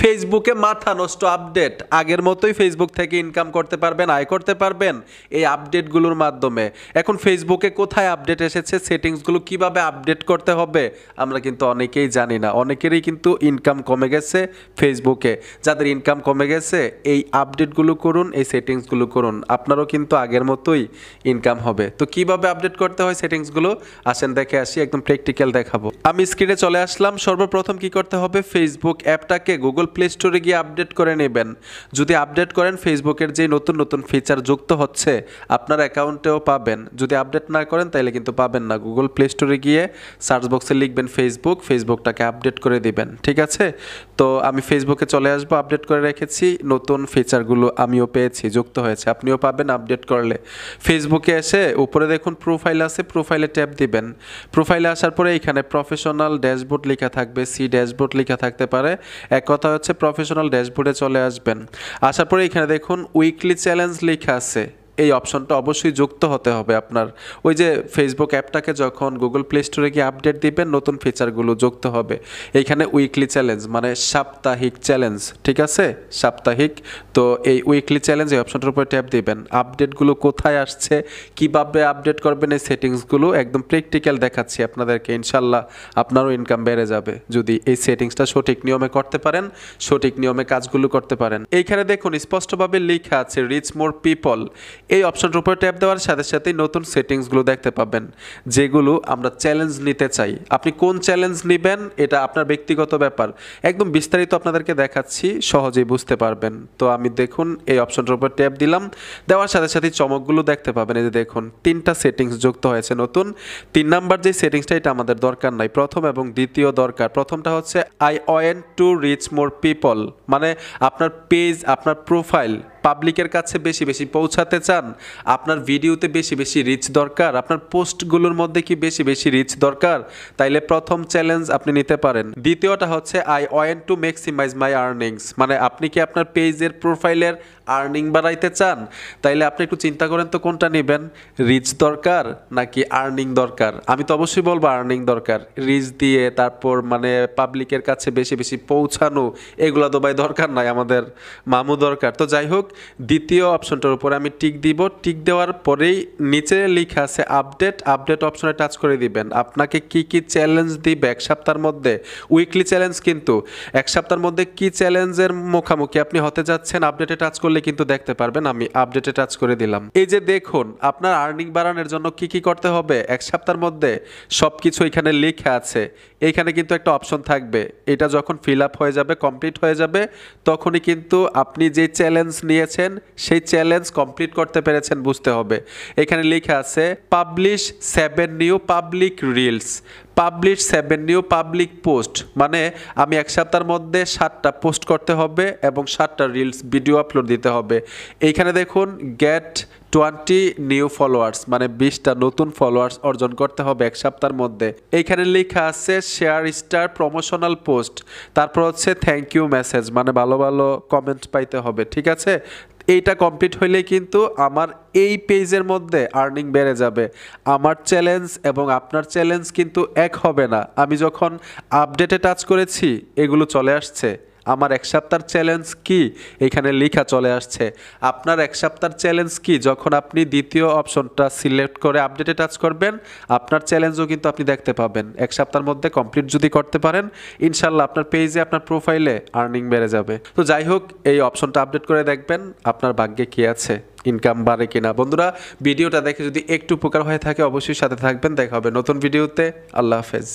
ফেসবুকে মাথা নষ্ট আপডেট, আগের মতোই ফেসবুক থেকে ইনকাম করতে পারবেন, আয় করতে পারবেন এই আপডেটগুলোর মাধ্যমে। এখন ফেসবুকে কোথায় আপডেট এসেছে, সেটিংসগুলো কিভাবে আপডেট করতে হবে আমরা কিন্তু অনেকেই জানি না। অনেকেরই কিন্তু ইনকাম কমে গেছে ফেসবুকে। যাদের ইনকাম কমে গেছে এই আপডেটগুলো করুন, এই সেটিংসগুলো করুন, আপনারও কিন্তু আগের মতোই ইনকাম হবে। তো কিভাবে আপডেট করতে হয় সেটিংসগুলো আসেন দেখে আসি, একদম প্র্যাকটিক্যাল দেখাবো। আমি স্ক্রিনে চলে আসলাম। সর্বপ্রথম কি করতে হবে, ফেসবুক অ্যাপটাকে গুগল প্লে স্টোরে গিয়ে আপডেট করে নেবেন। যদি আপডেট করেন ফেসবুকের যে নতুন নতুন ফিচার যুক্ত হচ্ছে আপনার অ্যাকাউন্টেও পাবেন। যদি আপডেট না করেন তাহলে কিন্তু পাবেন না। গুগল প্লে স্টোরে গিয়ে সার্চ বক্সে লিখবেন ফেসবুক, ফেসবুকটাকে আপডেট করে দিবেন, ঠিক আছে? তো আমি ফেসবুকে চলে আসবো, আপডেট করে রেখেছি। নতুন ফিচারগুলো আমিও পেয়েছি, যুক্ত হয়েছে, আপনিও পাবেন আপডেট করলে। ফেসবুকে এসে উপরে দেখুন প্রোফাইল আছে, প্রোফাইলে ট্যাপ দিবেন। প্রোফাইলে আসার পরে এখানে প্রফেশনাল ড্যাশবোর্ড লেখা থাকবে, সি ড্যাশবোর্ড লেখা থাকতে পারে। এক কথা হচ্ছে প্রফেশনাল ড্যাশবোর্ডে চলে আসবেন। আসার পরে এখানে দেখুন উইকলি চ্যালেঞ্জ লেখা আছে, এই অপশনটা অবশ্যই যুক্ত হতে হবে আপনার। ওই যে ফেসবুক অ্যাপটাকে যখন গুগল প্লে স্টোরে গিয়ে আপডেট দিবেন নতুন ফিচারগুলো যুক্ত হবে। এইখানে উইকলি চ্যালেঞ্জ মানে সাপ্তাহিক চ্যালেঞ্জ, ঠিক আছে? সাপ্তাহিক। তো এই উইকলি চ্যালেঞ্জ এই অপশনটার উপরে ট্যাপ দিবেন। আপডেটগুলো কোথায় আসছে, কিভাবে আপডেট করবেন এই সেটিংসগুলো একদম প্র্যাকটিক্যাল দেখাচ্ছি আপনাদেরকে। ইনশাল্লাহ আপনারও ইনকাম বেড়ে যাবে যদি এই সেটিংসটা সঠিক নিয়মে করতে পারেন, সঠিক নিয়মে কাজগুলো করতে পারেন। এইখানে দেখুন স্পষ্টভাবে লেখা আছে রিচ মোর পিপল। এই অপশনটার উপরে ট্যাপ দেওয়ার সাথে সাথেই নতুন সেটিংসগুলো দেখতে পাবেন, যেগুলো আমরা চ্যালেঞ্জ নিতে চাই। আপনি কোন চ্যালেঞ্জ নেবেন এটা আপনার ব্যক্তিগত ব্যাপার। একদম বিস্তারিত আপনাদেরকে দেখাচ্ছি, সহজেই বুঝতে পারবেন। তো আমি দেখুন এই অপশনটার উপর ট্যাপ দিলাম, দেওয়ার সাথে সাথেই চমকগুলো দেখতে পাবেন। এই যে দেখুন 3টা সেটিংস যুক্ত হয়েছে নতুন। 3 নাম্বার যে সেটিংসটা এটা আমাদের দরকার নাই, প্রথম এবং দ্বিতীয় দরকার। প্রথমটা হচ্ছে I want to reach more people, মানে আপনার পেজ, আপনার প্রোফাইল পাবলিকের কাছে বেশি বেশি পৌঁছাতে চান, আপনার ভিডিওতে বেশি বেশি রিচ দরকার, আপনার পোস্টগুলোর মধ্যে কি বেশি বেশি রিচ দরকার, তাইলে প্রথম চ্যালেঞ্জ আপনি নিতে পারেন। দ্বিতীয়টা হচ্ছে I want to maximise my earnings, মানে আপনি কি আপনার পেজের প্রোফাইলের আর্নিং বাড়াইতে চান, তাইলে আপনি একটু চিন্তা করেন তো কোনটা নেবেন, রিচ দরকার নাকি আর্নিং দরকার? আমি তো অবশ্যই বলবো আর্নিং দরকার। রিচ দিয়ে তারপর মানে পাবলিকের কাছে বেশি বেশি পৌঁছানো এগুলো তো ভাই দরকার নাই, আমাদের মামু দরকার। তো যাই হোক, দ্বিতীয় অপশনটার উপরে আমি টিক দিব। টিক দেওয়ার পরেই নিচে লেখা আছে আপডেট, আপডেট অপশনে টাচ করে দিবেন। আপনাকে কি কি চ্যালেঞ্জ দিবে এক সপ্তাহের মধ্যে, উইকলি চ্যালেঞ্জ, কিন্তু এক সপ্তাহের মধ্যে কি চ্যালেঞ্জের মুখোমুখি আপনি হতে যাচ্ছেন আপডেটে টাচ করলে কিন্তু দেখতে পারবেন। আমি আপডেটে টাচ করে দিলাম। এই যে দেখুন আপনার আর্নিং বাড়ানোর জন্য কি কি করতে হবে এক সপ্তাহের মধ্যে সব কিছু এখানে লেখা আছে। এইখানে কিন্তু একটা অপশন থাকবে, এটা যখন ফিল আপ হয়ে যাবে, কমপ্লিট হয়ে যাবে, তখনই কিন্তু আপনি যে চ্যালেঞ্জ নিয়েছেন সেই চ্যালেঞ্জ কমপ্লিট করতে পেরেছেন বুঝতে হবে। এখানে লেখা আছে publish 7 new public reels, publish 7 new public post, মানে আমি এক সপ্তাহের মধ্যে 7টা পোস্ট করতে হবে এবং 7টা রিলস ভিডিও আপলোড দিতে হবে। এইখানে দেখুন গেট 20 নিউ ফলোয়ার্স, মানে 20টা নতুন ফলোয়ার্স অর্জন করতে হবে এক সপ্তাহের মধ্যে। এইখানে লেখা আছে শেয়ার স্টার প্রমোশনাল পোস্ট, তারপর হচ্ছে থ্যাংক ইউ মেসেজ, মানে ভালো ভালো কমেন্ট পাইতে হবে, ঠিক আছে? এইটা কমপ্লিট হইলে কিন্তু আমার এই পেজের মধ্যে আর্নিং বেড়ে যাবে। আমার চ্যালেঞ্জ এবং আপনার চ্যালেঞ্জ কিন্তু এক হবে না। আমি যখন আপডেটে টাচ করেছি এগুলো চলে আসছে। আমার এক সপ্তাহের চ্যালেঞ্জ কি এখানে লেখা চলে আসছে। আপনার এক সপ্তাহের চ্যালেঞ্জ কি, যখন আপনি দ্বিতীয় অপশনটা সিলেক্ট করে আপডেটে টাচ করবেন আপনার চ্যালেঞ্জও কিন্তু আপনি দেখতে পাবেন। এক সপ্তাহের মধ্যে কমপ্লিট যদি করতে পারেন ইনশাল্লাহ আপনার পেজে, আপনার প্রোফাইলে আর্নিং বেড়ে যাবে। তো যাই হোক, এই অপশনটা আপডেট করে দেখবেন আপনার ভাগ্যে কি আছে, ইনকাম বাড়ে কিনা। বন্ধুরা ভিডিওটা দেখে যদি একটু উপকার হয়ে থাকে অবশ্যই সাথে থাকবেন। দেখা হবে নতুন ভিডিওতে। আল্লাহ হাফেজ।